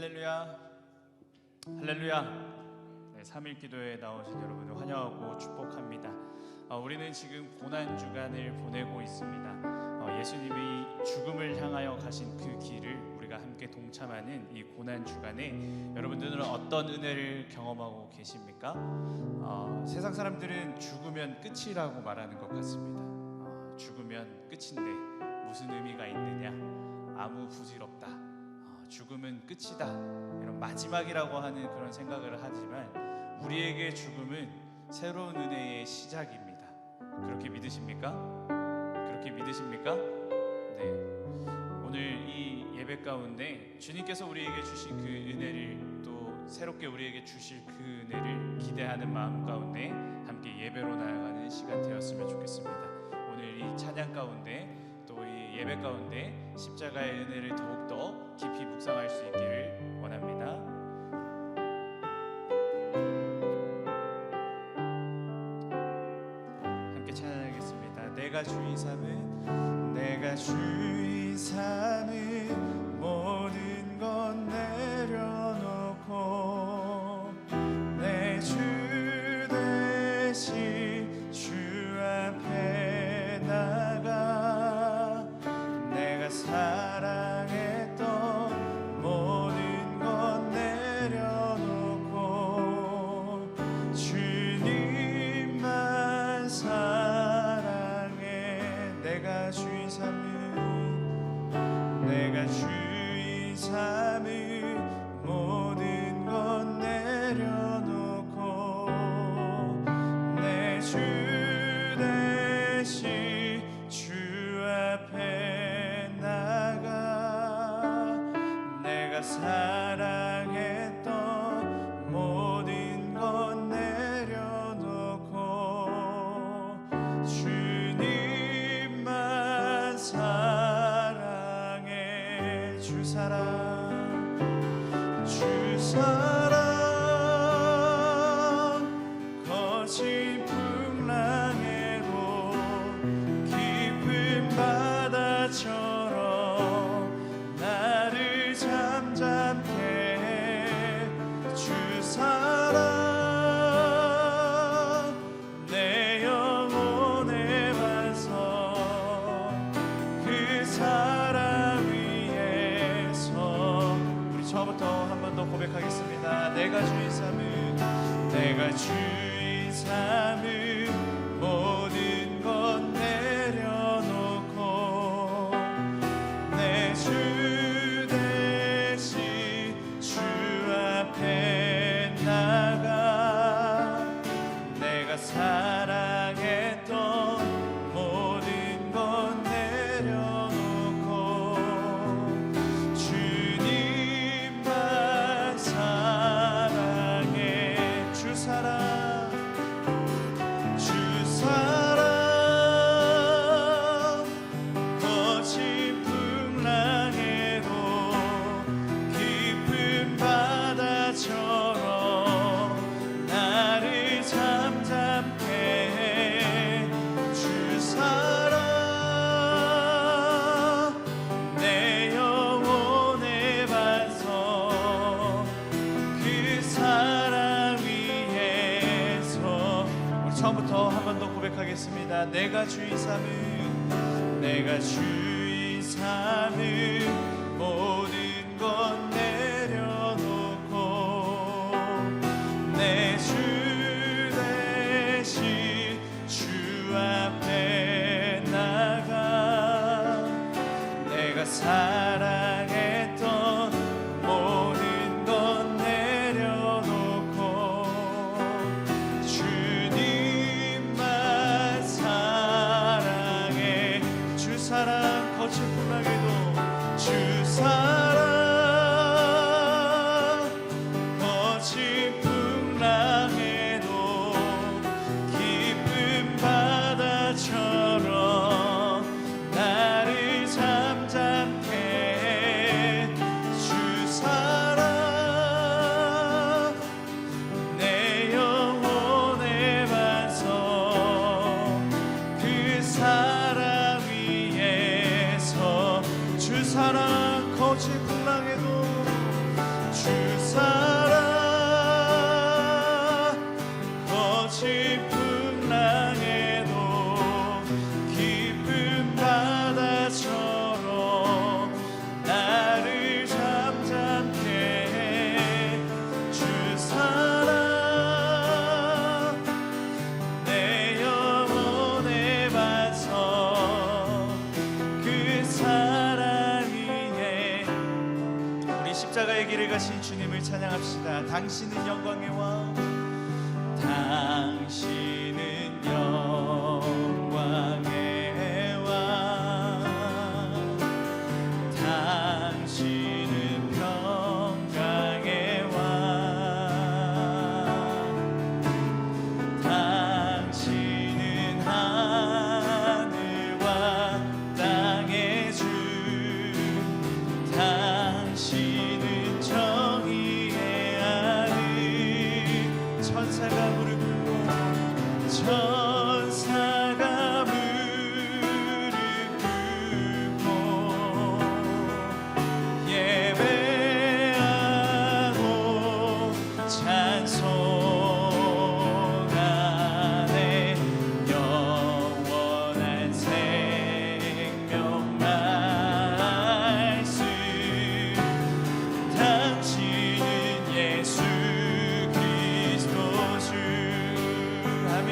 할렐루야, 할렐루야. 네, 3일 기도에 나오신 여러분을 환영하고 축복합니다. 우리는 지금 고난주간을 보내고 있습니다. 예수님이 죽음을 향하여 가신 그 길을 우리가 함께 동참하는 이 고난주간에 여러분들은 어떤 은혜를 경험하고 계십니까? 세상 사람들은 죽으면 끝이라고 말하는 것 같습니다. 죽으면 끝인데 무슨 의미가 있느냐? 아무 부질없다. 죽음은 끝이다. 이런 마지막이라고 하는 그런 생각을 하지만 우리에게 죽음은 새로운 은혜의 시작입니다. 그렇게 믿으십니까? 그렇게 믿으십니까? 네. 오늘 이 예배 가운데 주님께서 우리에게 주신 그 은혜를 또 새롭게 우리에게 주실 그 은혜를 기대하는 마음 가운데 함께 예배로 나아가는 시간 되었으면 좋겠습니다. 오늘 이 찬양 가운데 또 이 예배 가운데 십자가의 은혜를 더욱더 깊이 묵상할 수 있기를 원합니다. 함께 찬양하겠습니다. 내가 주의 삼은 모든 것 내려놓고 내 주 대신 주 앞에 나가 내가 사랑했던 모든 것 내려놓고 주님만 사랑해. 내가 주의 삼은 모든 것 내려놓고 내 주 대신 주 앞에 나가 내가 사랑했던 모든 것 내려놓고 주님만 사랑해. 주 사랑 거친 풍랑에도 깊은 바다처럼 나를 잠잠케 해. 주 사랑 내 영혼의 반석 그 사랑 위에서 우리 처음부터 한 번 더 고백하겠습니다. 내가 주의 삼은 모든 것 내려놓고 내 주 대신 주 앞에 나가 내가 사랑했던 모든 것 내려놓고 주님만 사랑해. 주 사랑 거친 풍랑에도 깊은 바다처럼 나를 잠잠케 해. 주 사랑 내 영혼의 반석 그 사랑 위에서 우리 처음부터 한 번 더 고백하겠습니다. 내가 주의 삼은 모든 것 내려놓고 내 주 대신 주 앞에 나가 내가 사랑했던 모든 것 내려놓고 주님만 사랑해. 주 사랑 거친 풍랑에도 주 사랑 살아가신 주님을 찬양합시다. 당신은 영광의 왕, 당신은 영광의 왕, 당신은 평강의 왕, 당신은 하늘과 땅의 주, 당신은 정의의 아들. 천사가 무릎 꿇고, 천사가 무릎 꿇고 예배하고 찬송하네. 영원한 생명 말씀, 당신은 예수 그리스도 주. 아멘.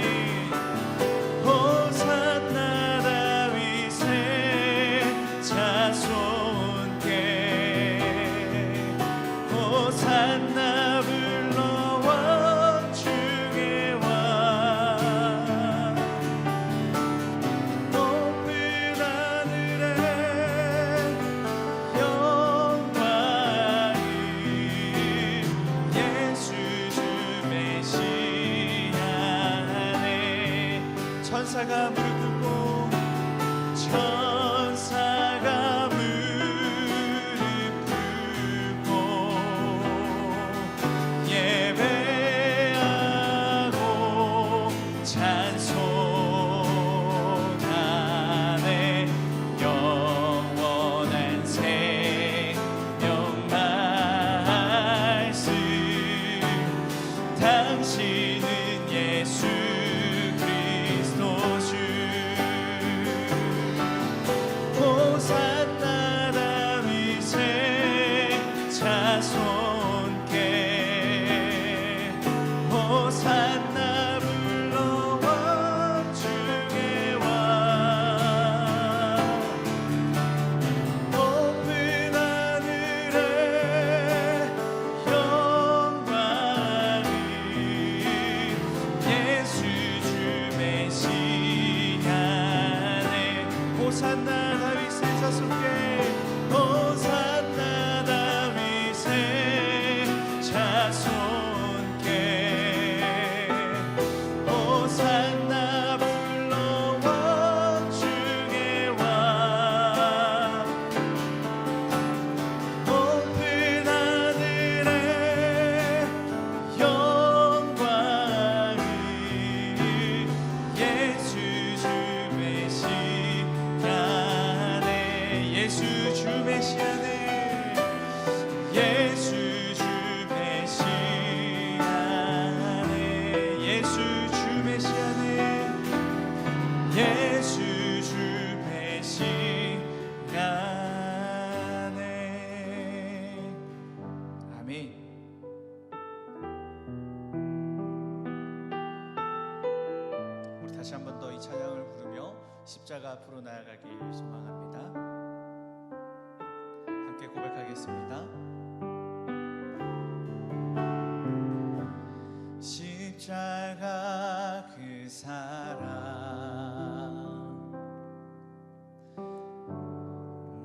호산나 다윗의 자손께, 호산나 불러와 주의 왕. 높은 하늘에 영광을 예수 주 메시아네. 천사가 무릎 꿇고, 천사가 무릎 꿇고 예배하고 찬송하네. 영원한 생명 말씀, 당신은 예수 그리스도 주. 호산나 다윗의 자손께, 호산나 불러와 주의 왕. 높은 하늘에 영광을 예수 주 메시아네. 호산나 다윗의 자손께, 호산나 다윗의 자손께, 호산나 불러와 주의 왕. 높은 하늘에 영광을 예수 주 메시아네. 예수 주 메시아네. 예수 주 메시아네. 예수 주 메시아네. 예수 주 메시아네. 아멘. 우리 다시 한 번 더 이 찬양을 부르며 십자가 앞으로 나아가길 소망합니다. 함께 고백하겠습니다. 십자가 그 사랑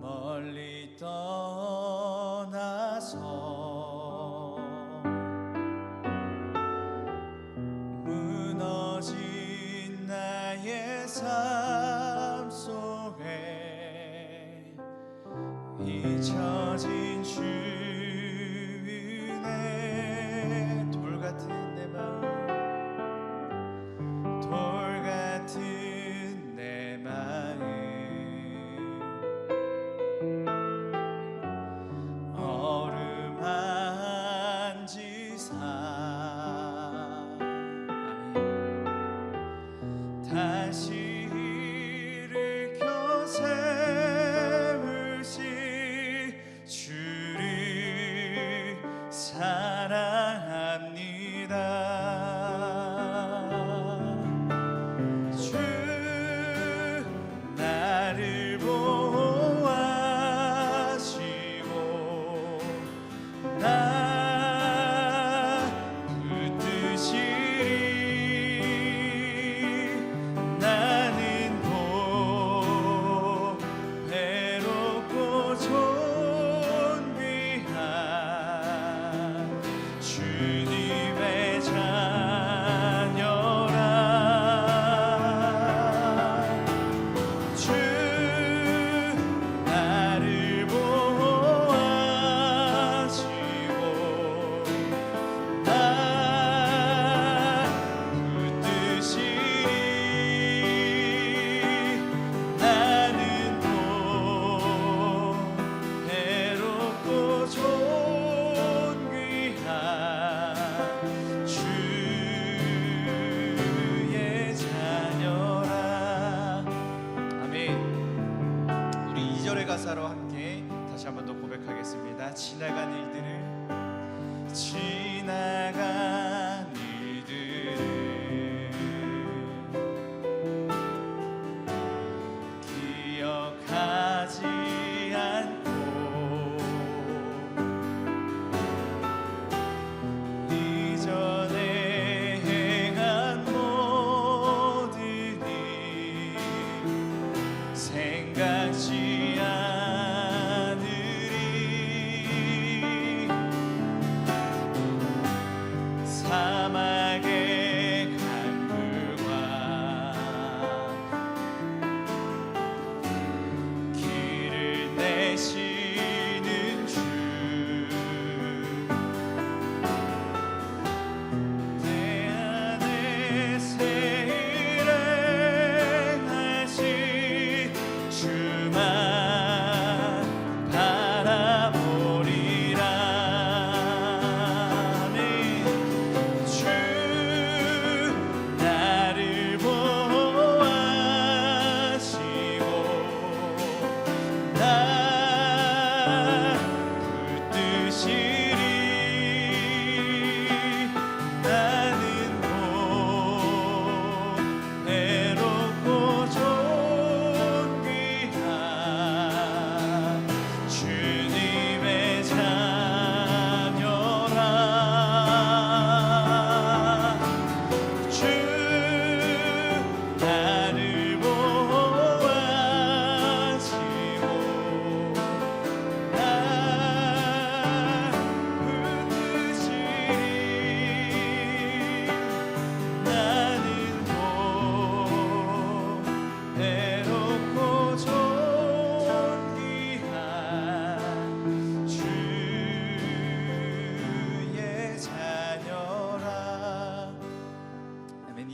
멀리 떠나서 무너진 나의 삶 속에 잊혀진 주 은혜. 돌 같은 내 마음, 돌 같은 내 마음, 어루만지 사. 다시 일으켜 세우시 주를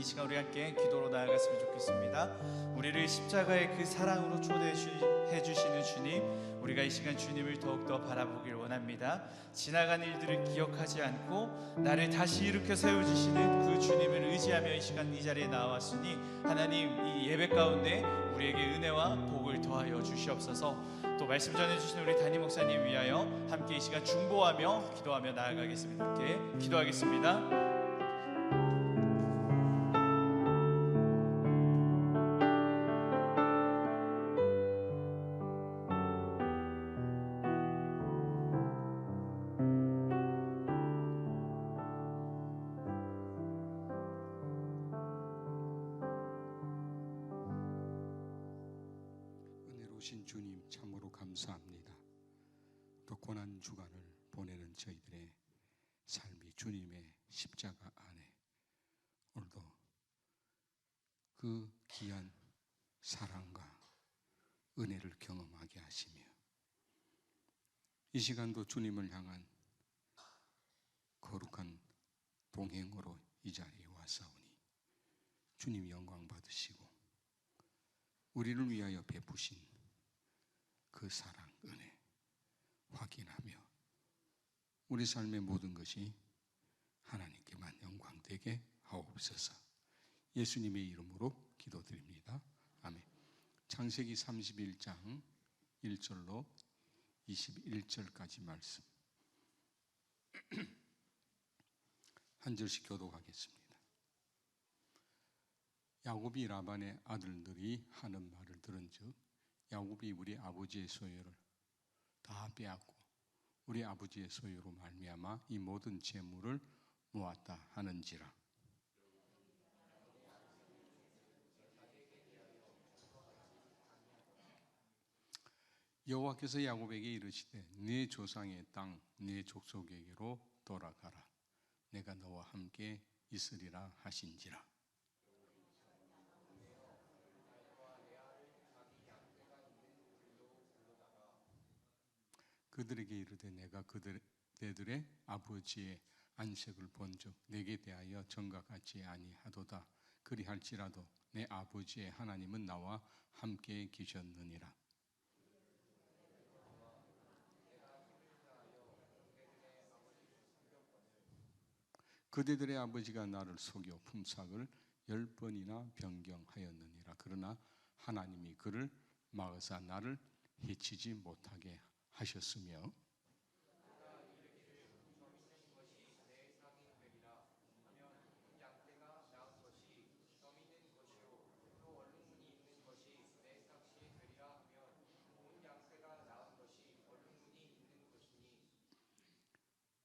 이 시간 우리 함께 기도로 나아갔으면 좋겠습니다. 우리를 십자가의 그 사랑으로 초대해 주시는 주님, 우리가 이 시간 주님을 더욱더 바라보길 원합니다. 지나간 일들을 기억하지 않고 나를 다시 일으켜 세워주시는 그 주님을 의지하며 이 시간 이 자리에 나왔으니 하나님, 이 예배 가운데 우리에게 은혜와 복을 더하여 주시옵소서. 또 말씀 전해주시는 우리 담임 목사님 위하여 함께 이 시간 중보하며 기도하며 나아가겠습니다. 함께 기도하겠습니다. 은혜로우신 주님 참으로 감사합니다. 또 고난 주간을 보내는 저희들의 삶이 주님의 십자가 안에 오늘도 그 귀한 사랑과 은혜를 경험하게 하시며 이 시간도 주님을 향한 거룩한 동행으로 이 자리에 와사오니 주님 영광 받으시고 우리를 위하여 베푸신 그 사랑, 은혜 확인하며 우리 삶의 모든 것이 하나님께만 영광되게 하옵소서. 예수님의 이름으로 기도드립니다. 아멘. 창세기 31장 1절로 21절까지 말씀 한 절씩 교독하겠습니다. 야곱이 라반의 아들들이 하는 말을 들은즉 야곱이 우리 아버지의 소유를 다 빼앗고 우리 아버지의 소유로 말미암아 이 모든 재물을 모았다 하는지라. 여호와께서 야곱에게 이르시되 네 조상의 땅 네 족속에게로 돌아가라. 내가 너와 함께 있으리라 하신지라. 그들에게 이르되 내가 그들의 아버지의 안색을 본즉 내게 대하여 전과 같지 아니하도다. 그리할지라도 내 아버지의 하나님은 나와 함께 계셨느니라. 그대들의 아버지가 나를 속여 품삯을 10번이나 변경하였느니라. 그러나 하나님이 그를 막으사 나를 해치지 못하게 하셨으며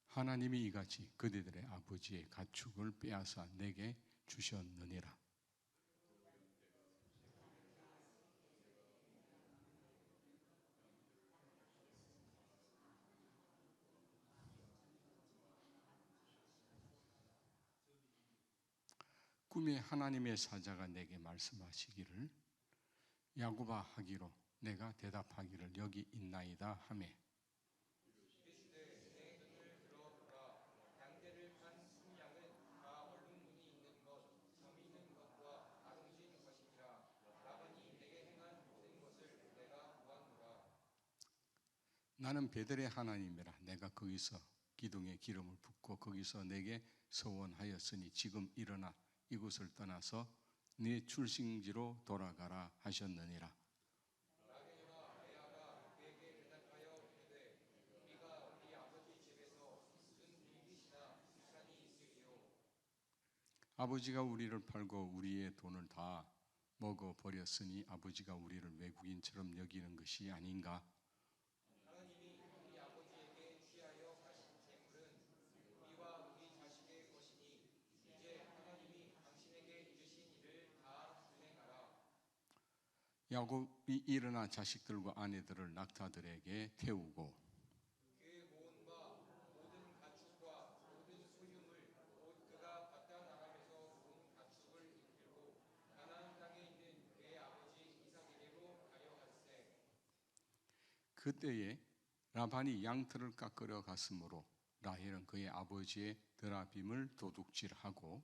하나님이 이같이 그대들의 아버지의 가축을 빼앗아 내게 주셨느니라. 꿈에 하나님의 사자가 내게 말씀하시기를 야곱아 하기로 내가 대답하기를 여기 있나이다 하매 나는 베델의 하나님이라. 내가 거기서 기둥에 기름을 붓고 거기서 내게 서원하였으니 지금 일어나 이곳을 떠나서 네 출생지로 돌아가라 하셨느니라. 아버지가 우리를 팔고 우리의 돈을 다 먹어버렸으니 아버지가 우리를 외국인처럼 여기는 것이 아닌가. 야곱이 일어나 자식들과 아내들을 낙타들에게 태우고 그때에 라반이 양털을 깎으러 갔으므로 라헬은 그의 아버지의 드라빔을 도둑질하고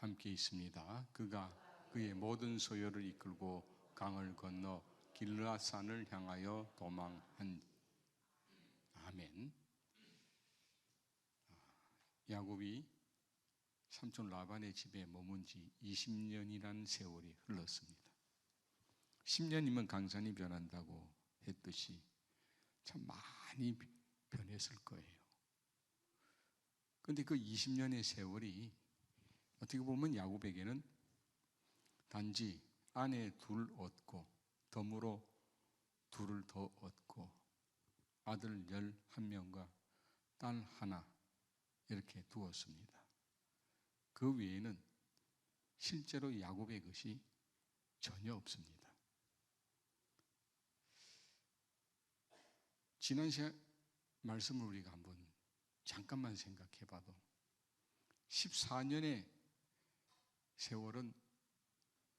함께 있습니다. 그가 그의 모든 소요를 이끌고 강을 건너 길르앗산을 향하여 도망한. 아멘. 야곱이 삼촌 라반의 집에 머문 지 20년이라는 세월이 흘렀습니다. 10년이면 강산이 변한다고 했듯이 참 많이 변했을 거예요. 그런데 그 20년의 세월이 어떻게 보면 야곱에게는 단지 아내 둘 얻고 덤으로 둘을 더 얻고 아들 11명과 딸 하나 이렇게 두었습니다. 그 외에는 실제로 야곱의 것이 전혀 없습니다. 지난 말씀을 우리가 한번 잠깐만 생각해 봐도 14년의 세월은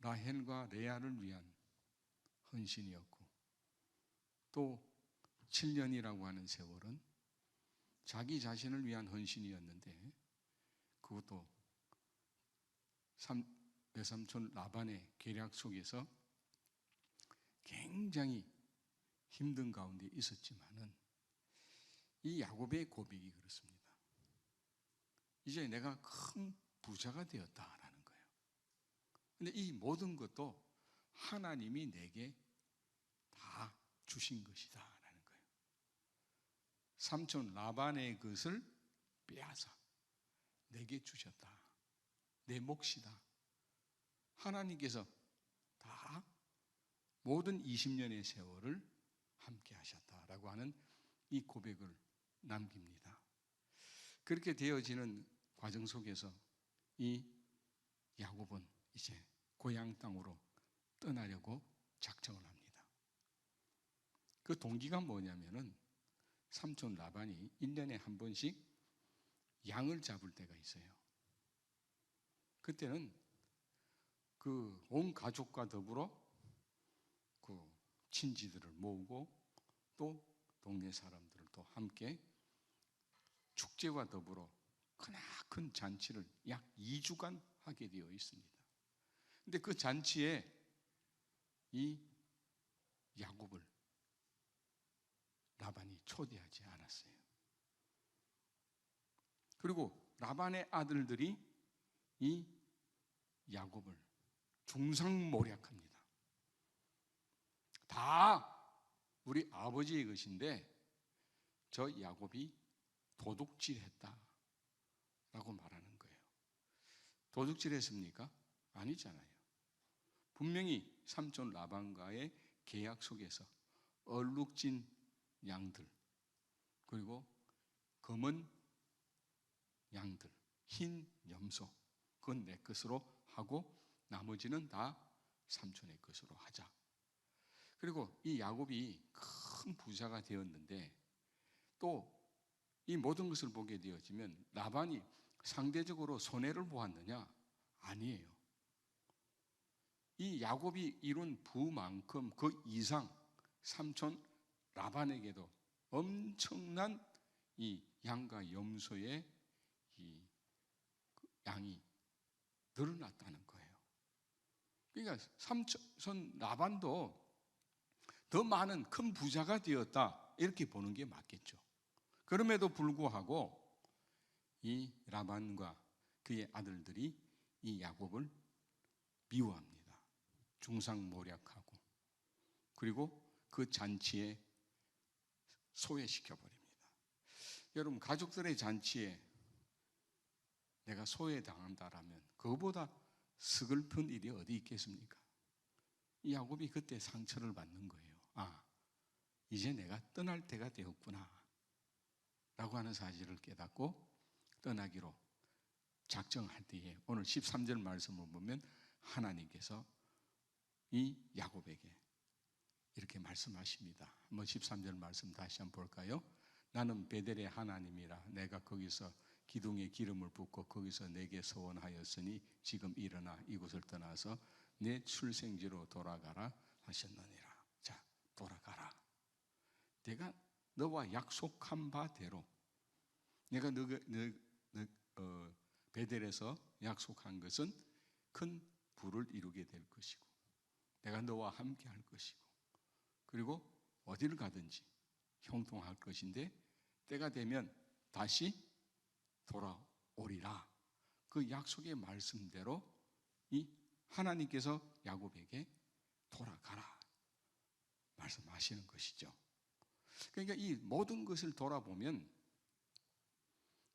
라헬과 레아를 위한 헌신이었고, 또 7년이라고 하는 세월은 자기 자신을 위한 헌신이었는데, 그것도 외삼촌 라반의 계략 속에서 굉장히 힘든 가운데 있었지만은 이 야곱의 고백이 그렇습니다. 이제 내가 큰 부자가 되었다라는 거예요. 근데 이 모든 것도 하나님이 내게 다 주신 것이다라는 거예요. 삼촌 라반의 것을 빼앗아 내게 주셨다. 내 몫이다. 하나님께서 다 모든 20년의 세월을 함께 하셨다라고 하는 이 고백을 남깁니다. 그렇게 되어지는 과정 속에서 이 야곱은 이제 고향 땅으로 떠나려고 작정을 합니다. 그 동기가 뭐냐면은 삼촌 라반이 1년에 한 번씩 양을 잡을 때가 있어요. 그때는 그 온 가족과 더불어 그 친지들을 모으고 또 동네 사람들을 또 함께 축제와 더불어 크나큰 잔치를 약 2주간 하게 되어 있습니다. 근데 그 잔치에 이 야곱을 라반이 초대하지 않았어요. 그리고 라반의 아들들이 이 야곱을 중상모략합니다. 다 우리 아버지의 것인데 저 야곱이 도둑질했다 라고 말하는 거예요. 도둑질했습니까? 아니잖아요. 분명히 삼촌 라반과의 계약 속에서 얼룩진 양들, 그리고 검은 양들, 흰 염소, 그건 내 것으로 하고 나머지는 다 삼촌의 것으로 하자. 그리고 이 야곱이 큰 부자가 되었는데 또 이 모든 것을 보게 되어지면 라반이 상대적으로 손해를 보았느냐? 아니에요. 이 야곱이 이룬 부만큼 그 이상 삼촌 라반에게도 엄청난 이 양과 염소의 이 양이 늘어났다는 거예요. 그러니까 삼촌 라반도 더 많은 큰 부자가 되었다 이렇게 보는 게 맞겠죠. 그럼에도 불구하고 이 라반과 그의 아들들이 이 야곱을 미워합니다. 중상모략하고 그리고 그 잔치에 소외시켜버립니다. 여러분, 가족들의 잔치에 내가 소외당한다라면 그거보다 서글픈 일이 어디 있겠습니까? 이 야곱이 그때 상처를 받는 거예요. 아, 이제 내가 떠날 때가 되었구나 라고 하는 사실을 깨닫고 떠나기로 작정할 때에 오늘 13절 말씀을 보면 하나님께서 이 야곱에게 이렇게 말씀하십니다. 한번 13절 말씀 다시 한번 볼까요? 나는 베델의 하나님이라 내가 거기서 기둥에 기름을 붓고 거기서 내게 서원하였으니 지금 일어나 이곳을 떠나서 내 출생지로 돌아가라 하셨느니라. 자, 돌아가라. 내가 너와 약속한 바대로 내가 베델에서 약속한 것은 큰 부를 이루게 될 것이고 내가 너와 함께 할 것이고 그리고 어디를 가든지 형통할 것인데 때가 되면 다시 돌아오리라. 그 약속의 말씀대로 이 하나님께서 야곱에게 돌아가라 말씀하시는 것이죠. 그러니까 이 모든 것을 돌아보면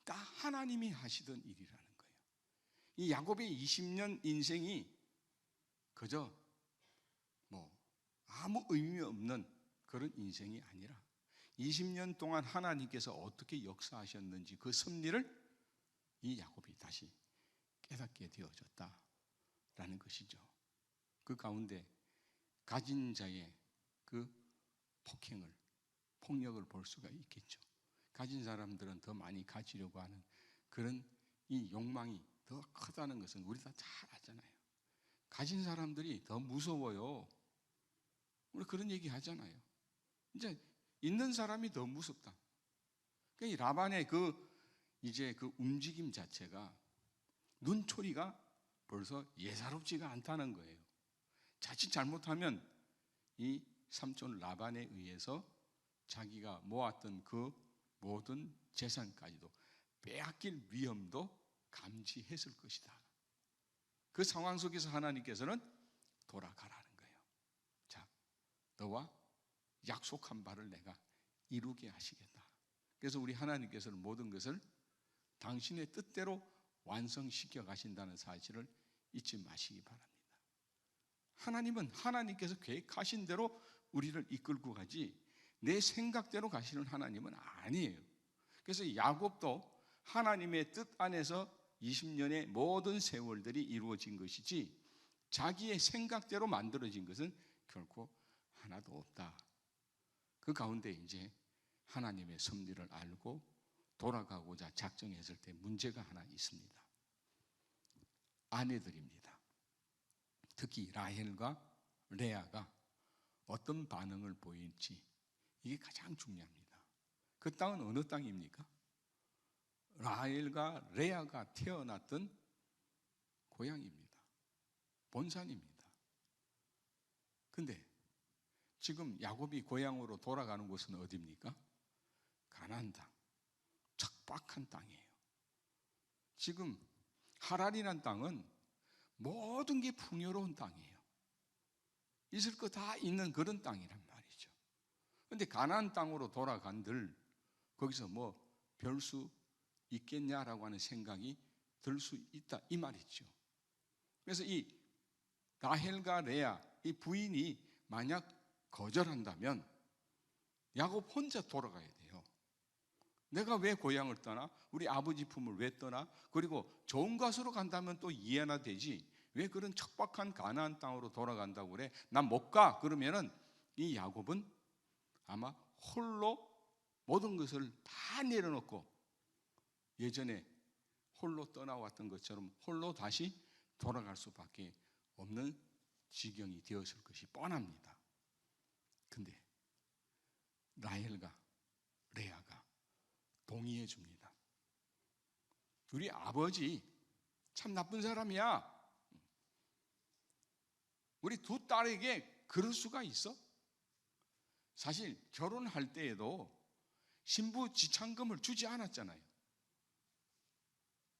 다 하나님이 하시던 일이라는 거예요. 이 야곱의 20년 인생이 그저 뭐 아무 의미 없는 그런 인생이 아니라 20년 동안 하나님께서 어떻게 역사하셨는지 그 섭리를 이 야곱이 다시 깨닫게 되어졌다라는 것이죠. 그 가운데 가진 자의 그 폭력을 볼 수가 있겠죠. 가진 사람들은 더 많이 가지려고 하는 그런 이 욕망이 더 크다는 것은 우리 다 잘 알잖아요. 가진 사람들이 더 무서워요. 우리 그런 얘기 하잖아요. 이제 있는 사람이 더 무섭다. 그러니까 이 라반의 이제 그 움직임 자체가 눈초리가 벌써 예사롭지가 않다는 거예요. 자칫 잘못하면 이 삼촌 라반에 의해서 자기가 모았던 그 모든 재산까지도 빼앗길 위험도 감지했을 것이다. 그 상황 속에서 하나님께서는 돌아가라는 거예요. 자, 너와 약속한 바를 내가 이루게 하시겠다. 그래서 우리 하나님께서는 모든 것을 당신의 뜻대로 완성시켜 가신다는 사실을 잊지 마시기 바랍니다. 하나님은 하나님께서 계획하신 대로 우리를 이끌고 가지 내 생각대로 가시는 하나님은 아니에요. 그래서 야곱도 하나님의 뜻 안에서 20년의 모든 세월들이 이루어진 것이지 자기의 생각대로 만들어진 것은 결코 하나도 없다. 그 가운데 이제 하나님의 섭리를 알고 돌아가고자 작정했을 때 문제가 하나 있습니다. 아내들입니다. 특히 라헬과 레아가 어떤 반응을 보일지 이게 가장 중요합니다. 그 땅은 어느 땅입니까? 라헬과 레아가 태어났던 고향입니다. 본산입니다. 근데 지금 야곱이 고향으로 돌아가는 곳은 어디입니까? 가나안 땅, 척박한 땅이에요. 지금 하란이라는 땅은 모든 게 풍요로운 땅이에요. 있을 거 다 있는 그런 땅이란 말이죠. 그런데 가나안 땅으로 돌아간들 거기서 뭐 별 수 있겠냐라고 하는 생각이 들 수 있다 이 말이죠. 그래서 이 라헬과 레아 이 부인이 만약 거절한다면 야곱 혼자 돌아가야 돼요. 내가 왜 고향을 떠나? 우리 아버지 품을 왜 떠나? 그리고 좋은 곳으로 간다면 또 이해나 되지. 왜 그런 척박한 가나안 땅으로 돌아간다고 그래? 난 못 가. 그러면은 이 야곱은 아마 홀로 모든 것을 다 내려놓고 예전에 홀로 떠나왔던 것처럼 홀로 다시 돌아갈 수밖에 없는 지경이 되었을 것이 뻔합니다. 근데 라헬과 레아가 동의해 줍니다. 우리 아버지 참 나쁜 사람이야. 우리 두 딸에게 그럴 수가 있어? 사실 결혼할 때에도 신부 지참금을 주지 않았잖아요.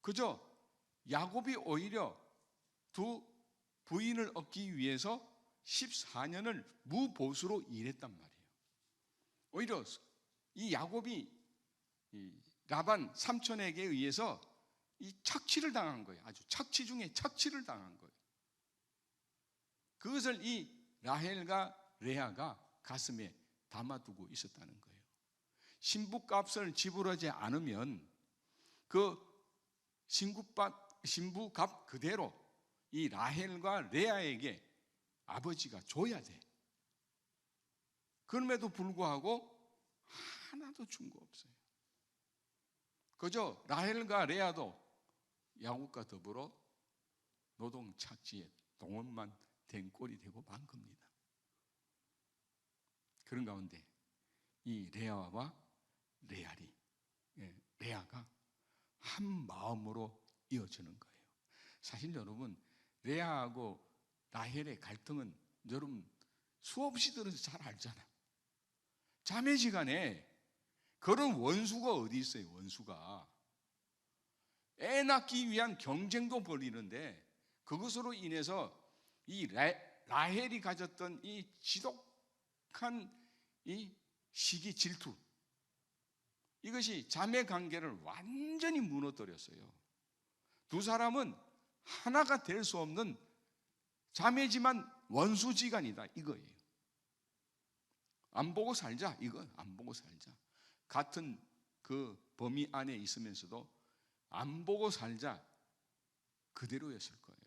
그저 야곱이 오히려 두 부인을 얻기 위해서 14년을 무보수로 일했단 말이에요. 오히려 이 야곱이 이 라반 삼촌에게 의해서 이 착취를 당한 거예요. 아주 착취 중에 착취를 당한 거예요. 그것을 이 라헬과 레아가 가슴에 담아두고 있었다는 거예요. 신부값을 지불하지 않으면 그 신부값 그대로 이 라헬과 레아에게 아버지가 줘야 돼. 그럼에도 불구하고 하나도 준 거 없어요. 그저 라헬과 레아도 야곱과 더불어 노동 착취에 동원만 된 꼴이 되고 만 겁니다. 그런 가운데 이 레아와 레아가 한 마음으로 이어지는 거예요. 사실 여러분, 레아하고 라헬의 갈등은 여러분 수없이 들어서 잘 알잖아요. 자매지간에 그런 원수가 어디 있어요? 원수가 애 낳기 위한 경쟁도 벌이는데, 그것으로 인해서 이 라헬이 가졌던 이 지독한 이 시기, 질투, 이것이 자매 관계를 완전히 무너뜨렸어요. 두 사람은 하나가 될 수 없는 자매지만 원수지간이다, 이거예요. 안 보고 살자, 이거 안 보고 살자. 같은 그 범위 안에 있으면서도 안 보고 살자, 그대로였을 거예요.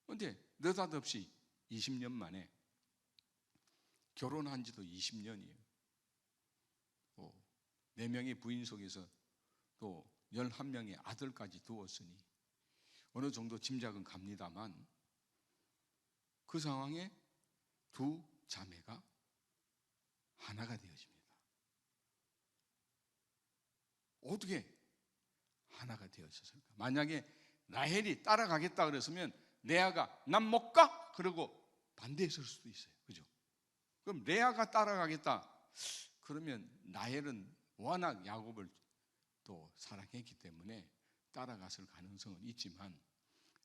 그런데 느닷없이 20년 만에, 결혼한 지도 20년이에요. 4명의 부인 속에서 또 11명의 아들까지 두었으니 어느 정도 짐작은 갑니다만, 그 상황에 두 자매가 하나가 되어집니다. 어떻게 하나가 되어졌을까? 만약에 라헬이 따라가겠다 그랬으면 레아가 난 못 가! 그러고 반대했을 수도 있어요. 그죠? 그럼 레아가 따라가겠다 그러면 라헬은 워낙 야곱을 또 사랑했기 때문에 따라갔을 가능성은 있지만,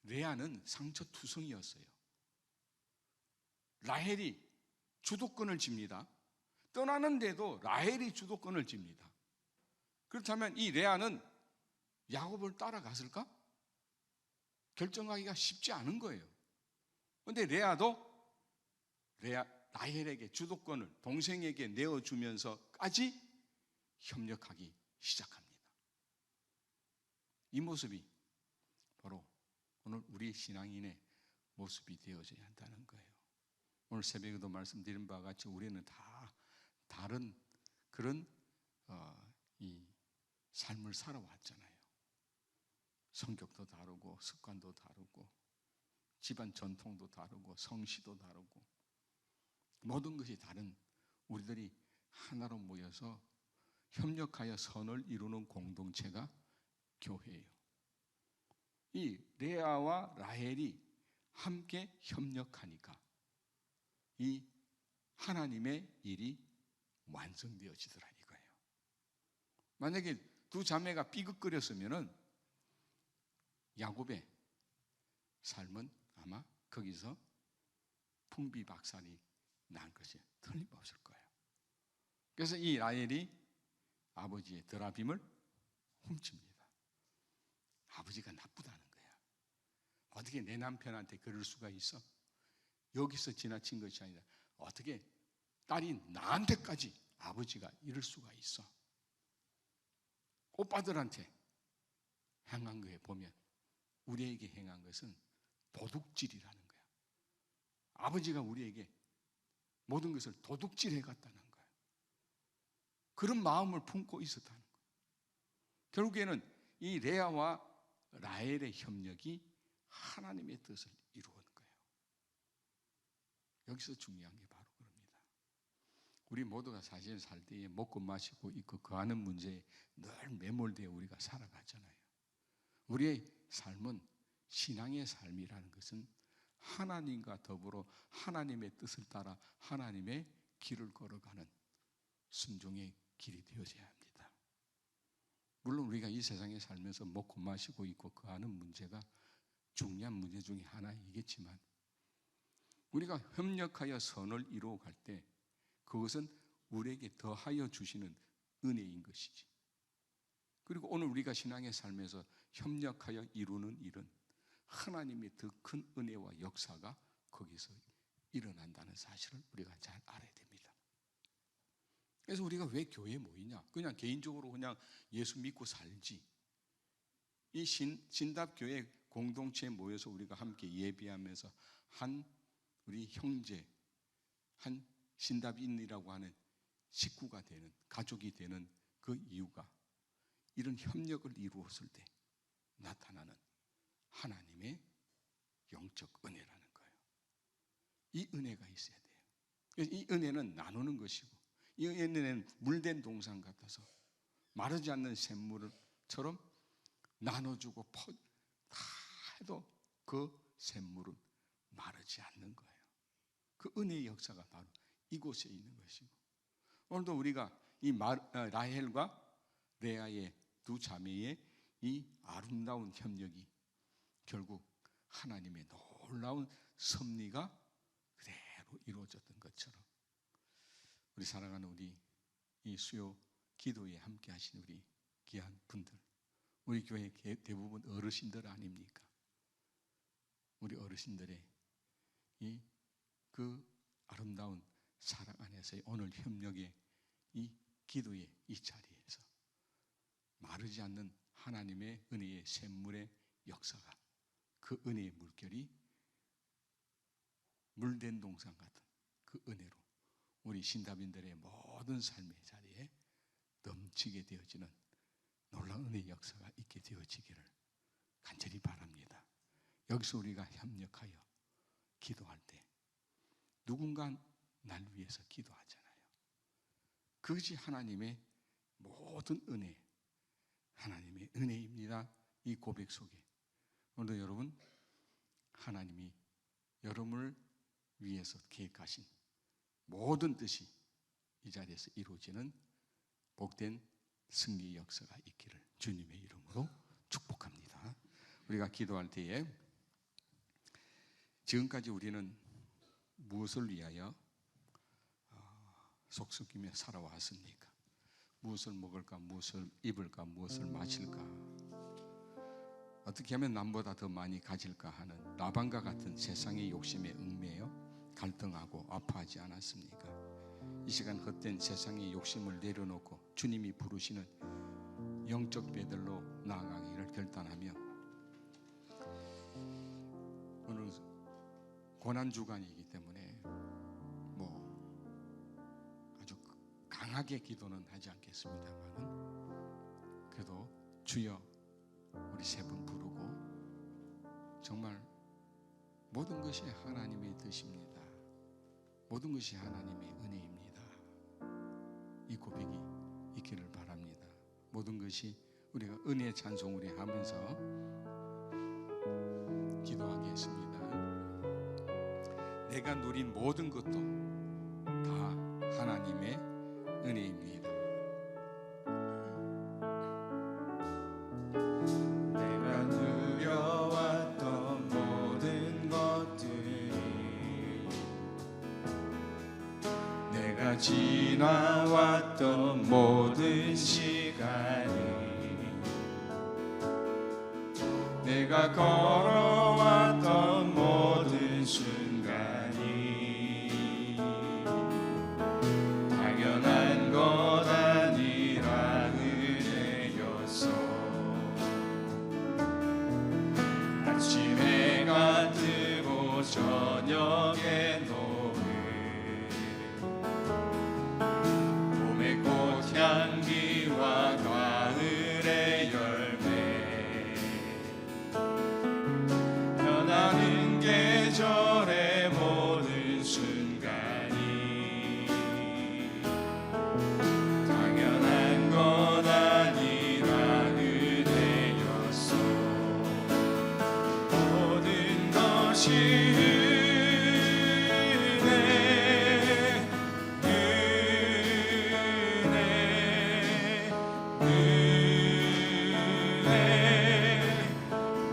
레아는 상처투성이었어요. 라헬이 주도권을 집니다. 떠나는데도 라헬이 주도권을 집니다. 그렇다면 이 레아는 야곱을 따라갔을까? 결정하기가 쉽지 않은 거예요. 그런데 라헬에게 주도권을 동생에게 내어주면서까지 협력하기 시작합니다. 이 모습이 바로 오늘 우리 신앙인의 모습이 되어져야 한다는 거예요. 오늘 새벽에도 말씀드린 바와 같이 우리는 다 다른 그런 이 삶을 살아왔잖아요. 성격도 다르고 습관도 다르고 집안 전통도 다르고 성씨도 다르고 모든 것이 다른 우리들이 하나로 모여서 협력하여 선을 이루는 공동체가 교회예요. 이 레아와 라헬이 함께 협력하니까 이 하나님의 일이 완성되어지더라 이거예요. 만약에 두 자매가 삐걱거렸으면은 야곱의 삶은 아마 거기서 풍비박산이 난 것이 틀림없을 거예요. 그래서 이 라헬이 아버지의 드라빔을 훔칩니다. 아버지가 나쁘다는 거야. 어떻게 내 남편한테 그럴 수가 있어? 여기서 지나친 것이 아니라 어떻게 딸이 나한테까지 아버지가 이럴 수가 있어? 오빠들한테 행한 거에 보면 우리에게 행한 것은 도둑질이라는 거야. 아버지가 우리에게 모든 것을 도둑질해 갔다는 거야. 그런 마음을 품고 있었다는 거야. 결국에는 이 레아와 라헬의 협력이 하나님의 뜻을 이루는 거예요. 여기서 중요한 게 바로 그럽니다. 우리 모두가 사실 살 때에 먹고 마시고 있고 거하는 문제에 늘 매몰되어 우리가 살아가잖아요. 우리의 삶은, 신앙의 삶이라는 것은 하나님과 더불어 하나님의 뜻을 따라 하나님의 길을 걸어가는 순종의 길이 되어져야 합니다. 물론 우리가 이 세상에 살면서 먹고 마시고 있고 거하는 문제가 중요한 문제 중에 하나이겠지만, 우리가 협력하여 선을 이루어갈 때 그것은 우리에게 더하여 주시는 은혜인 것이지. 그리고 오늘 우리가 신앙의 삶에서 협력하여 이루는 일은 하나님의 더 큰 은혜와 역사가 거기서 일어난다는 사실을 우리가 잘 알아야 됩니다. 그래서 우리가 왜 교회에 모이냐? 그냥 개인적으로 그냥 예수 믿고 살지. 이 신답교회 공동체에 모여서 우리가 함께 예배하면서 한 우리 형제, 한 신답인이라고 하는 식구가 되는, 가족이 되는 그 이유가 이런 협력을 이루었을 때 나타나는 하나님의 영적 은혜라는 거예요. 이 은혜가 있어야 돼요. 이 은혜는 나누는 것이고, 이 은혜는 물된 동상 같아서 마르지 않는 샘물처럼 나눠주고 다 해도 그 샘물은 마르지 않는 거예요. 그 은혜의 역사가 바로 이곳에 있는 것이고, 오늘도 우리가 이 라헬과 레아의 두 자매의 이 아름다운 협력이 결국 하나님의 놀라운 섭리가 그대로 이루어졌던 것처럼, 우리 사랑하는 우리 이 수요 기도에 함께 하신 우리 귀한 분들, 우리 교회 대부분 어르신들 아닙니까? 우리 어르신들의 이 그 아름다운 사랑 안에서의 오늘 협력의 이 기도의 이 자리에서 마르지 않는 하나님의 은혜의 샘물의 역사가, 그 은혜의 물결이 물된 동산 같은 그 은혜로 우리 신다빈들의 모든 삶의 자리에 넘치게 되어지는 놀라운 은혜의 역사가 있게 되어지기를 간절히 바랍니다. 여기서 우리가 협력하여 기도할 때 누군가 날 위해서 기도하잖아요. 그것이 하나님의 모든 은혜, 하나님의 은혜입니다. 이 고백 속에 오늘도 여러분, 하나님이 여러분을 위해서 계획하신 모든 뜻이 이 자리에서 이루어지는 복된 승리의 역사가 있기를 주님의 이름으로 축복합니다. 우리가 기도할 때에 지금까지 우리는 무엇을 위하여 속썩이며 살아왔습니까? 무엇을 먹을까, 무엇을 입을까, 무엇을 마실까, 어떻게 하면 남보다 더 많이 가질까 하는 라반과 같은 세상의 욕심에 얽매여 갈등하고 아파하지 않았습니까? 이 시간 헛된 세상의 욕심을 내려놓고 주님이 부르시는 영적 배들로 나아가기를 결단하며, 오늘 고난주간이기 때문에 아주 강하게 기도는 하지 않겠습니다만, 그래도 주여 우리 세 분 부르고, 정말 모든 것이 하나님의 뜻입니다. 모든 것이 하나님의 은혜입니다. 이 고백이 있기를 바랍니다. 모든 것이 우리가 은혜의 찬송 우리 하면서 기도하겠습니다. 내가 누린 모든 것도 다 하나님의 은혜입니다. 내가 누려왔던 모든 것들이, 내가 지나왔던 모든 시간이, 내가 걸어왔던 모든 순간이 당연한 것 아니라 은혜였어. 아침 해가 뜨고 저녁에 노을, 봄의 꽃향기와 가을의 열매, 변하는 계절의 모든 순간이 당연한 건 아니라 은혜였어. 모든 것이 은혜,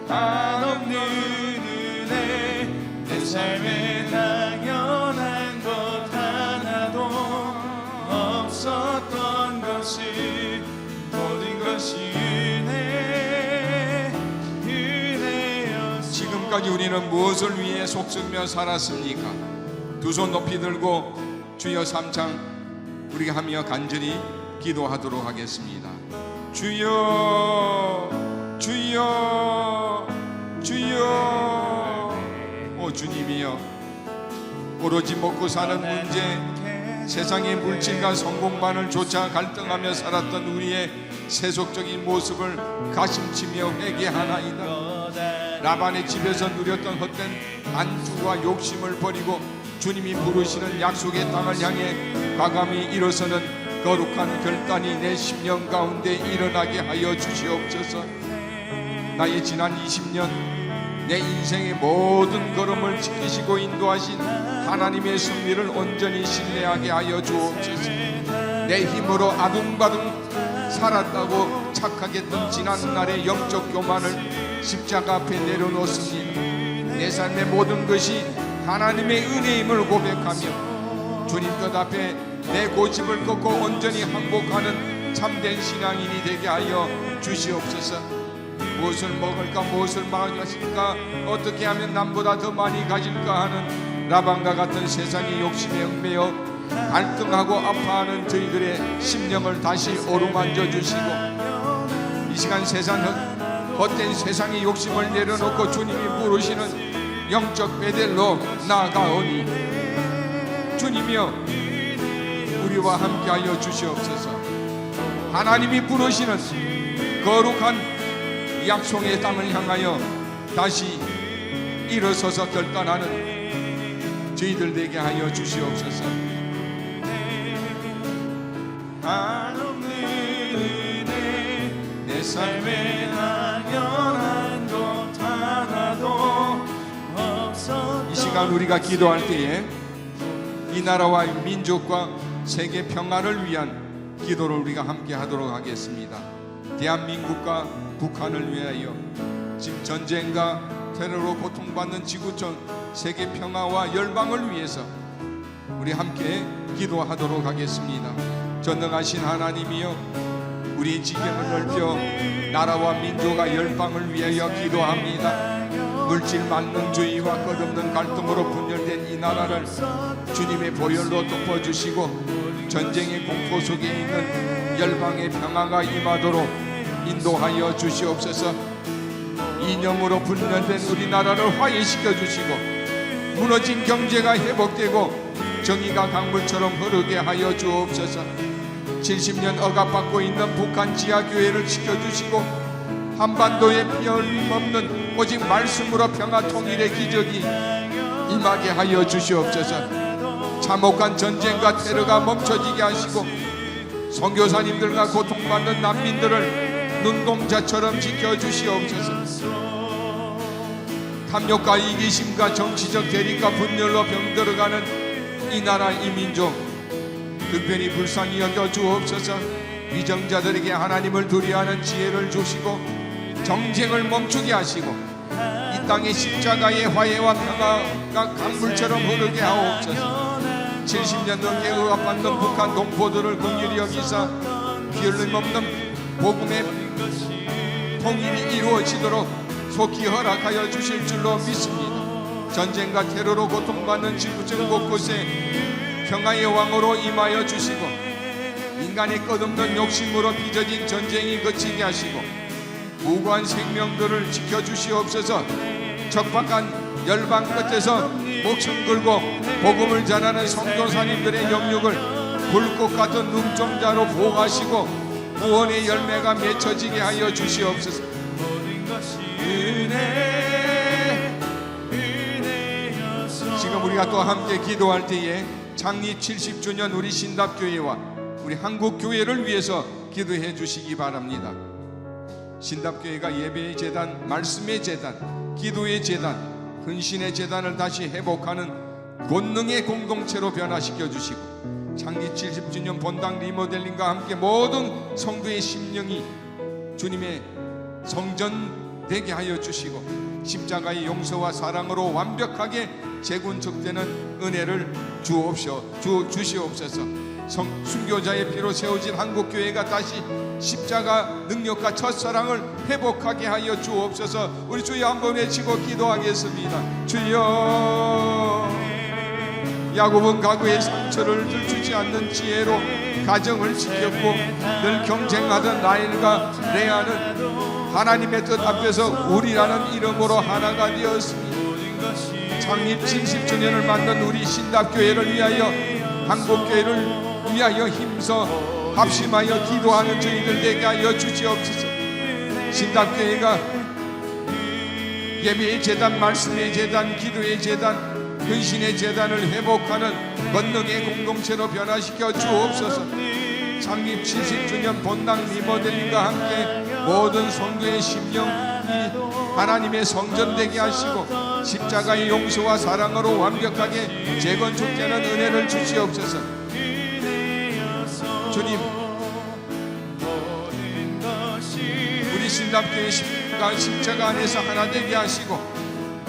한없는 은혜, 내 삶에 당연한 것 하나도 없었던 것이, 모든 것이 은혜였어. 지금까지 우리는 무엇을 위해 속썩이며 살았습니까? 두 손 높이 들고 주여 삼창 우리가 하며 간절히 기도하도록 하겠습니다. 주여, 주여, 주여. 오 주님이여, 오로지 먹고 사는 문제, 세상의 물질과 성공만을 쫓아 갈등하며 살았던 우리의 세속적인 모습을 가심치며 회개하나이다. 라반의 집에서 누렸던 헛된 안주와 욕심을 버리고 주님이 부르시는 약속의 땅을 향해 과감히 일어서는 거룩한 결단이 내 심령 가운데 일어나게 하여 주시옵소서. 나의 지난 20년 내 인생의 모든 걸음을 지키시고 인도하신 하나님의 섭리를 온전히 신뢰하게 하여 주옵소서. 내 힘으로 아둥바둥 살았다고 착각했던 지난날의 영적 교만을 십자가 앞에 내려놓습니다. 내 삶의 모든 것이 하나님의 은혜임을 고백하며 주님 것 앞에 내 고집을 꺾고 온전히 항복하는 참된 신앙인이 되게 하여 주시옵소서. 무엇을 먹을까, 무엇을 마실까, 어떻게 하면 남보다 더 많이 가질까 하는 라반과 같은 세상의 욕심에 얽매여 갈등하고 아파하는 저희들의 심령을 다시 어루만져 주시고, 이 시간 세상 헛된 세상의 욕심을 내려놓고 주님이 부르시는 영적 베델로 나아가오니 주님이여 우리와 함께하여 주시옵소서. 하나님이 부르시는 거룩한 약속의 땅을 향하여 다시 일어서서 결단하는 저희들 되게 하여 주시옵소서. 한없는 은혜 내 삶에 당연한 것 하나도 없었던 이 시간 우리가 기도할 때에 이 나라와 민족과 세계 평화를 위한 기도를 우리가 함께 하도록 하겠습니다. 대한민국과 북한을 위하여 지금 전쟁과 테러로 고통받는 지구촌 세계 평화와 열방을 위해서 우리 함께 기도하도록 하겠습니다. 전능하신 하나님이여, 우리 지경을 넓혀 나라와 민족과 열방을 위하여 기도합니다. 물질 만능주의와 끝없는 갈등으로 분열된 이 나라를 주님의 보혈로 덮어주시고 전쟁의 공포 속에 있는 열방의 평화가 임하도록 인도하여 주시옵소서. 이념으로 분열된 우리나라를 화해시켜 주시고 무너진 경제가 회복되고 정의가 강물처럼 흐르게 하여 주옵소서. 70년 억압받고 있는 북한 지하교회를 지켜주시고 한반도에 피흘림 없는 오직 말씀으로 평화 통일의 기적이 임하게 하여 주시옵소서. 참혹한 전쟁과 테러가 멈춰지게 하시고 선교사님들과 고통받는 난민들을 눈동자처럼 지켜주시옵소서. 탐욕과 이기심과 정치적 대립과 분열로 병들어가는 이 나라 이 민족 특별히 불쌍히 여겨 주옵소서. 위정자들에게 하나님을 두려워하는 지혜를 주시고 정쟁을 멈추게 하시고 이 땅의 십자가의 화해와 평화가 강물처럼 흐르게 하옵소서. 70년 넘게 억압받는 북한 동포들을 긍휼히 여기사 피흘림 없는 복음의 통일이 이루어지도록 속히 허락하여 주실 줄로 믿습니다. 전쟁과 테러로 고통받는 지구촌 곳곳에 평화의 왕으로 임하여 주시고 인간의 끝없는 욕심으로 빚어진 전쟁이 그치게 하시고 무고한 생명들을 지켜주시옵소서. 적박한 열방 끝에서 목숨 걸고 복음을 전하는 성도사님들의 영육을 불꽃 같은 눈동자로 보호하시고 구원의 열매가 맺혀지게 하여 주시옵소서. 지금 우리가 또 함께 기도할 때에 창립 70주년 우리 신답교회와 우리 한국교회를 위해서 기도해 주시기 바랍니다. 신답교회가 예배의 재단, 말씀의 재단, 기도의 재단, 근신의 재단을 다시 회복하는 권능의 공동체로 변화시켜 주시고 창립 70주년 본당 리모델링과 함께 모든 성도의 심령이 주님의 성전 되게 하여 주시고 십자가의 용서와 사랑으로 완벽하게 재군축되는 은혜를 주시옵소서. 순교자의 피로 세워진 한국교회가 다시 십자가 능력과 첫사랑을 회복하게 하여 주옵소서. 우리 주여 한번 외치고 기도하겠습니다. 주여, 야곱은 가구의 상처를 들추지 않는 지혜로 가정을 지켰고 늘 경쟁하던 라헬과 레아는 하나님의 뜻 앞에서 우리라는 이름으로 하나가 되었습니다. 창립 70주년을 맞는 우리 신답교회를 위하여 한국교회를 위하여 힘써 합심하여 기도하는 저희들 되게 하여 주시옵소서. 신답교회가 예배의 재단, 말씀의 재단, 기도의 재단, 근신의 재단을 회복하는 권능의 공동체로 변화시켜 주옵소서. 창립 70주년 본당 리모델링과 함께 모든 성도의 심령이 하나님의 성전 되게 하시고 십자가의 용서와 사랑으로 완벽하게 재건축되는 은혜를 주시옵소서. 주님, 우리 신답교회 십자가 안에서 하나 되게 하시고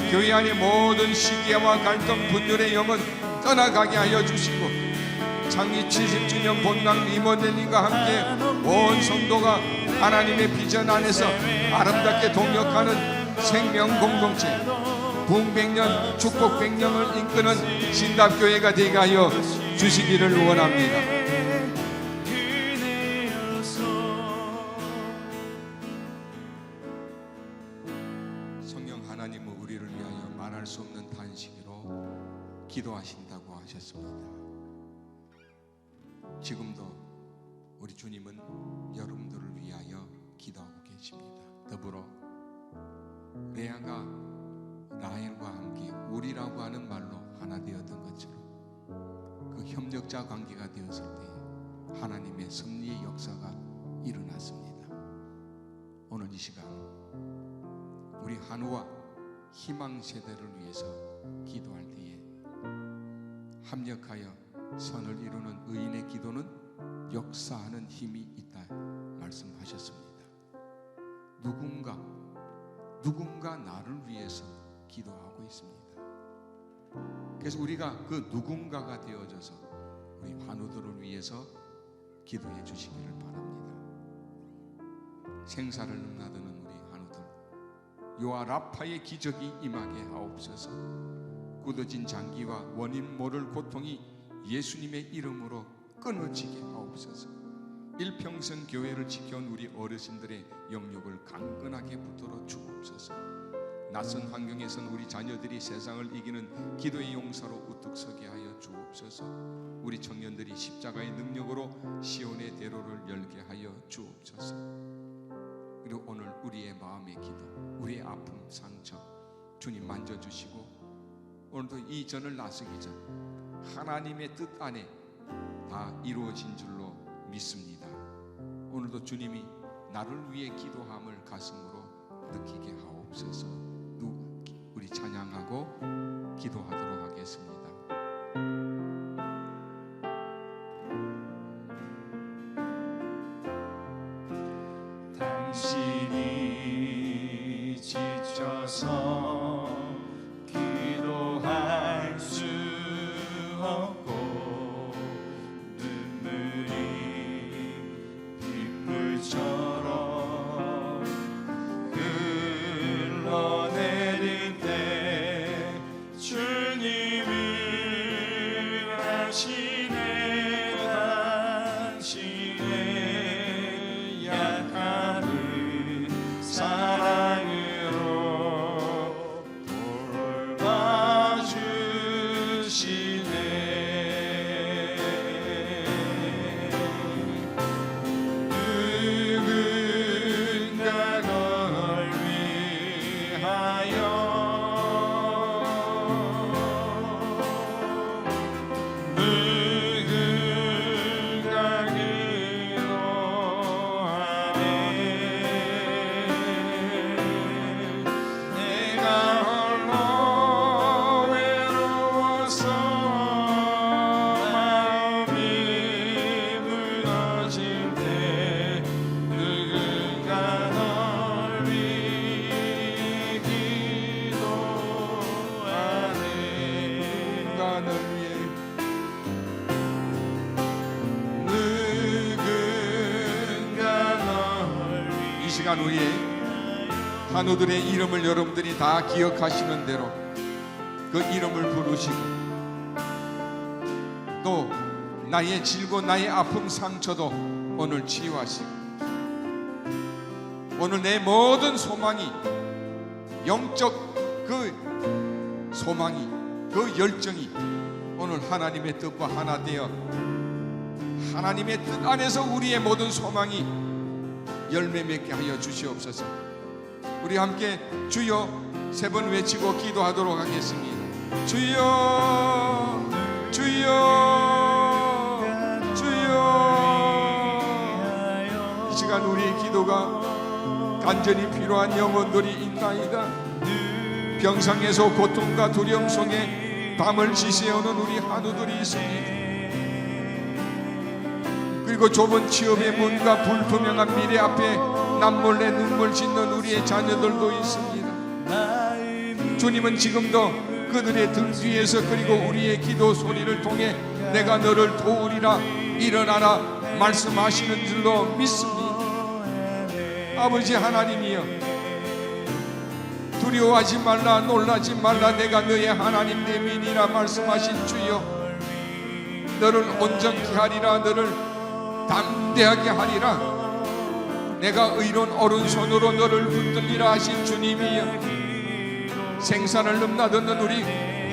교회 안의 모든 시기와 갈등 분열의 영은 떠나가게 하여 주시고 창립 70주년 본당 리모델링과 함께 온 성도가 하나님의 비전 안에서 아름답게 동역하는 생명 공동체 부흥 100년 축복 100년을 이끄는 신답교회가 되게 하여 주시기를 원합니다. 성령 하나님은 우리를 위하여 말할 수 없는 탄식으로 기도하신다고 하셨습니다. 지금도 우리 주님은 여러분들을 위하여 기도하고 계십니다. 더불어 레아가 라헬과 함께 우리라고 하는 말로 하나 되었던 것처럼 그 협력자 관계가 되었을 때 하나님의 섭리의 역사가 일어났습니다. 오늘 이 시간 우리 한우와 희망 세대를 위해서 기도할 때에 합력하여 선을 이루는 의인의 기도는 역사하는 힘이 있다 말씀하셨습니다. 누군가 나를 위해서 기도하고 있습니다. 그래서 우리가 그 누군가가 되어져서 우리 환우들을 위해서 기도해 주시기를 바랍니다. 생사를 넘나드는 우리 환우들, 요아 라파의 기적이 임하게 하옵소서. 굳어진 장기와 원인 모를 고통이 예수님의 이름으로 끊어지게 하옵소서. 일평생 교회를 지켜온 우리 어르신들의 영육을 강건하게 붙들어 주옵소서. 낯선 환경에선 우리 자녀들이 세상을 이기는 기도의 용사로 우뚝 서게 하여 주옵소서. 우리 청년들이 십자가의 능력으로 시온의 대로를 열게 하여 주옵소서. 그리고 오늘 우리의 마음의 기도, 우리의 아픔, 상처 주님 만져주시고 오늘도 이 전을 나서기 전 하나님의 뜻 안에 다 이루어진 줄로 믿습니다. 오늘도 주님이 나를 위해 기도함을 가슴으로 느끼게 하옵소서. 우리 찬양하고 기도하도록 하겠습니다. 당신이 지쳐서 기도할 수 없고 눈물이 빗물처럼 흘러내릴 때 주님은 아시네. 당신의 약함을 사랑으로 돌봐주시네. 누군가 널 위하여 누군가 기도하네. 내가 홀로 외로워서 마음이 무너질 때 누군가 널 위해 기도하네. 누군가 널 위해 누군가 널 이 시간 우리의 한우들의 이름을 여러분들이 다 기억하시는 대로 그 이름을 부르시고 또 나의 질고 나의 아픔 상처도 오늘 치유하시고 오늘 내 모든 소망이 영적 그 소망이 그 열정이 오늘 하나님의 뜻과 하나 되어 하나님의 뜻 안에서 우리의 모든 소망이 열매 맺게 하여 주시옵소서. 우리 함께 주여 세 번 외치고 기도하도록 하겠습니다. 주여 주여 주여. 이 시간 우리의 기도가 간절히 필요한 영혼들이 있나이다. 병상에서 고통과 두려움 속에 밤을 지새우는 우리 한우들이 있습니다. 그리고 좁은 취업의 문과 불투명한 미래 앞에 남몰래 눈물 짓는 우리의 자녀들도 있습니다. 주님은 지금도 그들의 등 뒤에서 그리고 우리의 기도 소리를 통해 내가 너를 도우리라 일어나라 말씀하시는 줄로 믿습니다. 아버지 하나님이여, 두려워하지 말라 놀라지 말라 내가 너의 하나님 내 민이라 말씀하신 주여, 너를 온전케 하리라 너를 담대하게 하리라 내가 의로운 오른손으로 너를 붙들리라 하신 주님이여, 생산을 넘나드는 우리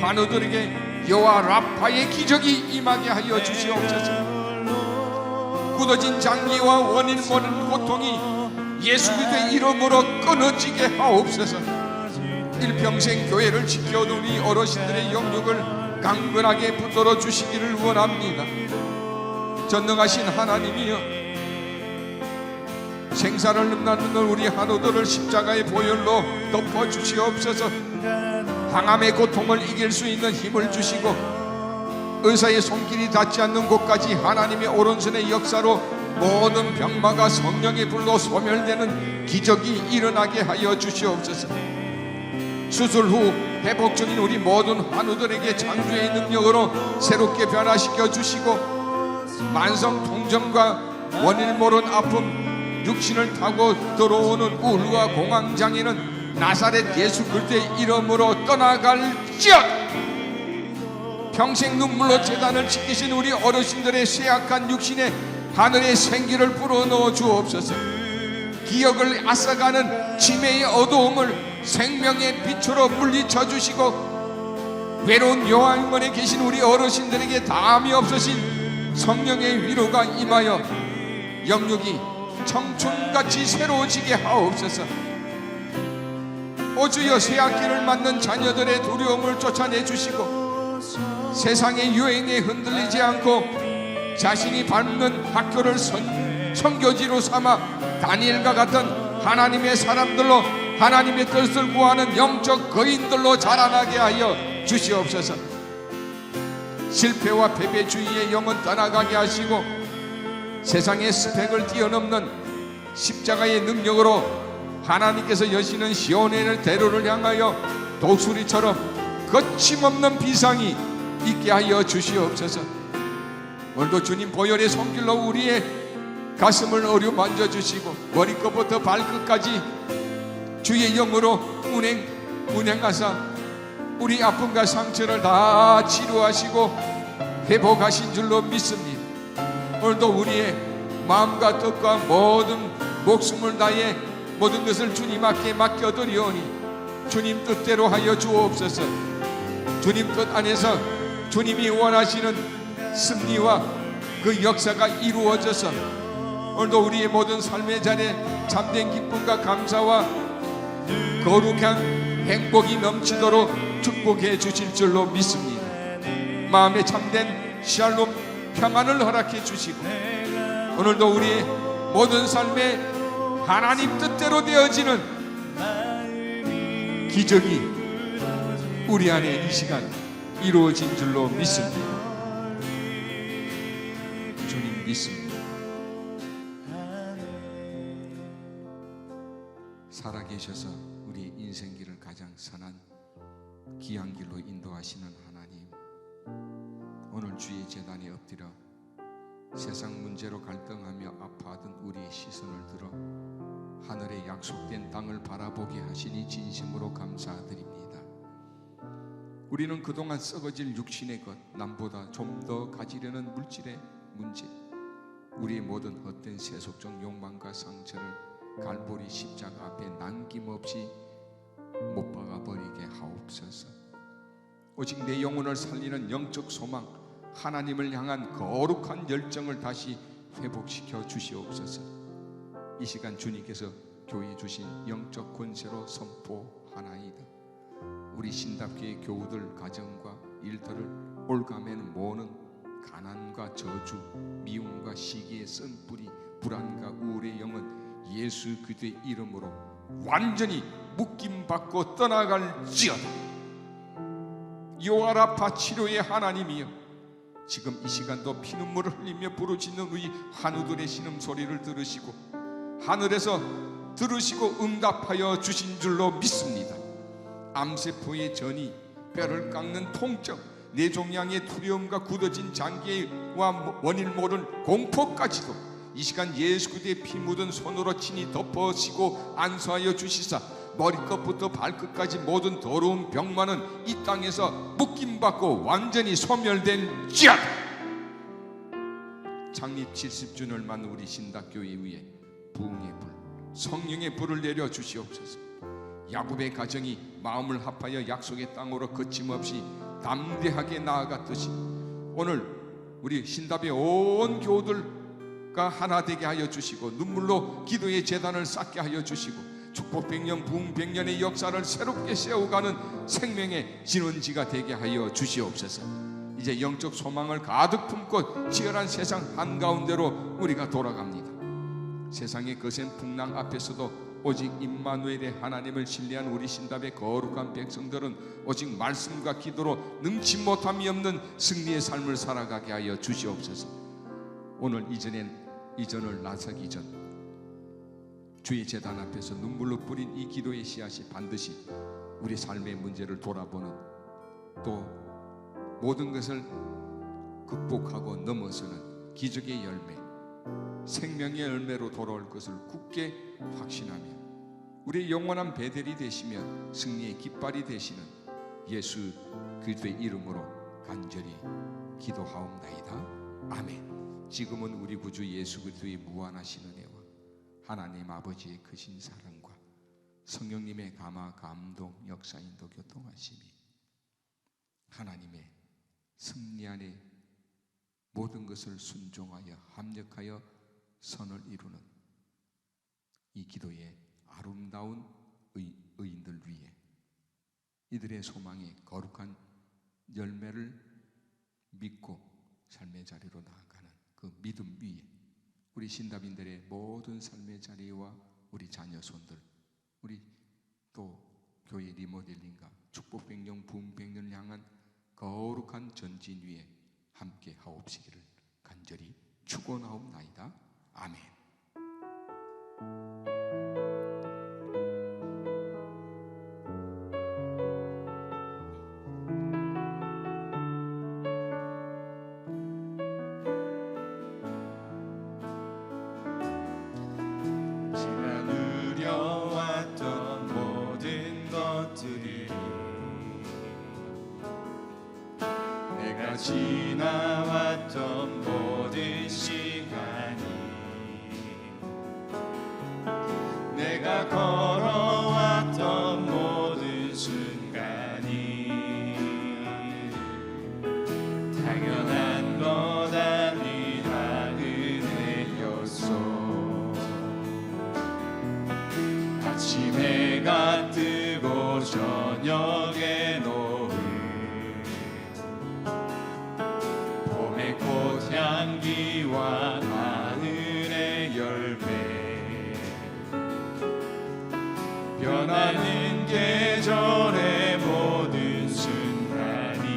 환우들에게 여호와 라파의 기적이 임하게 하여 주시옵소서. 굳어진 장기와 원인 모르는 고통이 예수 그리스도의 이름으로 끊어지게 하옵소서. 일평생 교회를 지켜오는 우리 어르신들의 영육을 강건하게 붙들어 주시기를 원합니다. 전능하신 하나님이여, 생사를 넘나드는 우리 한우들을 십자가의 보혈로 덮어 주시옵소서. 항암의 고통을 이길 수 있는 힘을 주시고 의사의 손길이 닿지 않는 곳까지 하나님의 오른손의 역사로 모든 병마가 성령의 불로 소멸되는 기적이 일어나게 하여 주시옵소서. 수술 후 회복 중인 우리 모든 환우들에게 창조의 능력으로 새롭게 변화시켜 주시고 만성 통증과 원인 모르는 아픔, 육신을 타고 들어오는 우울과 공황장애는 나사렛 예수 그리스도의 이름으로 떠나갈지어다. 평생 눈물로 제단을 지키신 우리 어르신들의 쇠약한 육신에 하늘의 생기를 불어넣어 주옵소서. 기억을 앗아가는 치매의 어두움을 생명의 빛으로 물리쳐 주시고 외로운 요양원에 계신 우리 어르신들에게 다함이 없으신 성령의 위로가 임하여 영육이 청춘같이 새로워지게 하옵소서. 오 주여, 새학기를 맞는 자녀들의 두려움을 쫓아내 주시고 세상의 유행에 흔들리지 않고 자신이 밟는 학교를 선교지로 삼아 다니엘과 같은 하나님의 사람들로 하나님의 뜻을 구하는 영적 거인들로 자라나게 하여 주시옵소서. 실패와 패배주의의 영은 떠나가게 하시고 세상의 스펙을 뛰어넘는 십자가의 능력으로 하나님께서 여시는 시온의 대로를 향하여 독수리처럼 거침없는 비상이 있게 하여 주시옵소서. 오늘도 주님 보혈의 손길로 우리의 가슴을 어루만져 주시고 머리끝부터 발끝까지 주의 영으로 운행하사 우리 아픔과 상처를 다 치료하시고 회복하신 줄로 믿습니다. 오늘도 우리의 마음과 뜻과 모든 목숨을 다해 모든 것을 주님 앞에 맡겨드리오니 주님 뜻대로 하여 주옵소서. 주님 뜻 안에서 주님이 원하시는 승리와 그 역사가 이루어져서 오늘도 우리의 모든 삶의 자리에 참된 기쁨과 감사와 거룩한 행복이 넘치도록 축복해 주실 줄로 믿습니다. 마음에 참된 샬롬 평안을 허락해 주시고 오늘도 우리의 모든 삶에 하나님 뜻대로 되어지는 기적이 우리 안에 이 시간 이루어진 줄로 믿습니다. 주님 믿습니다. 살아계셔서 우리 인생길을 가장 선한 귀한 길로 인도하시는 하나님, 오늘 주의 제단에 엎드려 세상 문제로 갈등하며 아파하던 우리의 시선을 들어 하늘의 약속된 땅을 바라보게 하시니 진심으로 감사드립니다. 우리는 그동안 썩어질 육신의 것, 남보다 좀 더 가지려는 물질의 문제, 우리의 모든 헛된 세속적 욕망과 상처를 갈보리 십자가 앞에 남김없이 못 박아버리게 하옵소서. 오직 내 영혼을 살리는 영적 소망, 하나님을 향한 거룩한 열정을 다시 회복시켜 주시옵소서. 이 시간 주님께서 교회에 주신 영적 권세로 선포하나이다. 우리 신답교회 교우들 가정과 일터를 올가매는 모든 가난과 저주, 미움과 시기의 쓴뿌리, 불안과 우울의 영은 예수 그리스도의 이름으로 완전히 묶임받고 떠나갈지어다. 요아라파 치료의 하나님이여, 지금 이 시간도 피눈물을 흘리며 부르짖는 우리 환우들의 신음소리를 들으시고 하늘에서 들으시고 응답하여 주신 줄로 믿습니다. 암세포의 전이, 뼈를 깎는 통증, 뇌종양의 두려움과 굳어진 장기와 원인 모른 공포까지도 이 시간 예수 그리스도의 피 묻은 손으로 친히 덮어시고 안수하여 주시사 머리끝부터 발끝까지 모든 더러운 병만은 이 땅에서 묶임받고 완전히 소멸된지어다. 창립 70주년을 맞는 우리 신학교회 위에 부흥의 불, 성령의 불을 내려 주시옵소서. 야곱의 가정이 마음을 합하여 약속의 땅으로 거침없이 담대하게 나아갔듯이 오늘 우리 신답의 온 교우들과 하나 되게 하여 주시고 눈물로 기도의 재단을 쌓게 하여 주시고 축복 100년 부흥 100년의 역사를 새롭게 세워가는 생명의 진원지가 되게 하여 주시옵소서. 이제 영적 소망을 가득 품고 치열한 세상 한가운데로 우리가 돌아갑니다. 세상의 거센 풍랑 앞에서도 오직 임마누엘의 하나님을 신뢰한 우리 신답의 거룩한 백성들은 오직 말씀과 기도로 능치 못함이 없는 승리의 삶을 살아가게 하여 주시옵소서. 오늘 이전을 나서기 전 주의 제단 앞에서 눈물로 뿌린 이 기도의 씨앗이 반드시 우리 삶의 문제를 돌아보는, 또 모든 것을 극복하고 넘어서는 기적의 열매, 생명의 열매로 돌아올 것을 굳게 확신하며 우리의 영원한 베델이 되시며 승리의 깃발이 되시는 예수 그리스도의 이름으로 간절히 기도하옵나이다. 아멘. 지금은 우리 구주 예수 그리스도의 무한하신 은혜와 하나님 아버지의 크신 사랑과 성령님의 감화 감동 역사 인도 교통하심이 하나님의 승리 안에 모든 것을 순종하여 합력하여 선을 이루는 이 기도의 아름다운 의인들 위해 이들의 소망의 거룩한 열매를 믿고 삶의 자리로 나아가는 그 믿음 위에 우리 신답인들의 모든 삶의 자리와 우리 자녀 손들, 우리 또 교회 리모델링과 축복 100년 부흥 100년을 향한 거룩한 전진 위에 함께 하옵시기를 간절히 축원하옵나이다. 아멘. 제가 누려왔던 모든 것들이 내가 지나왔던 모든 시간이 내가 걸어왔던 모든 순간이 당연한 것 아니라 은혜였소. 아침 해가 뜨고 저녁에 노을, 봄의 꽃향기와 가을의 열매, 변하는 계절의 모든 순간이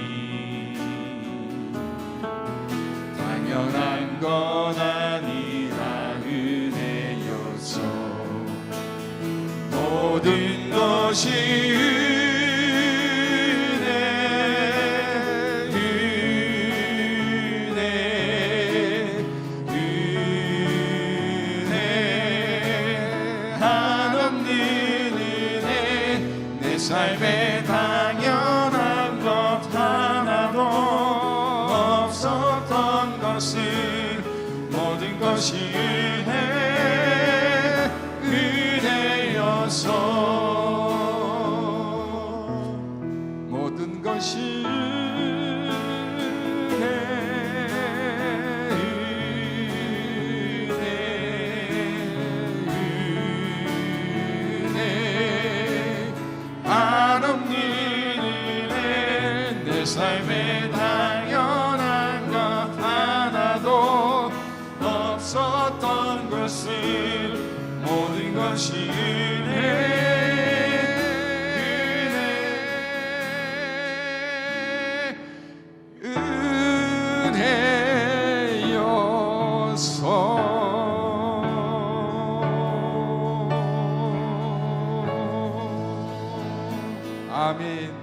당연한 건 아니라 은혜였소. 모든 것이 은혜 한없는 은혜, 내 삶에 당연한 것 하나도 없었던 것을 모든 것이 은혜였소. 모든 것이 은혜 아름다우신 아멘.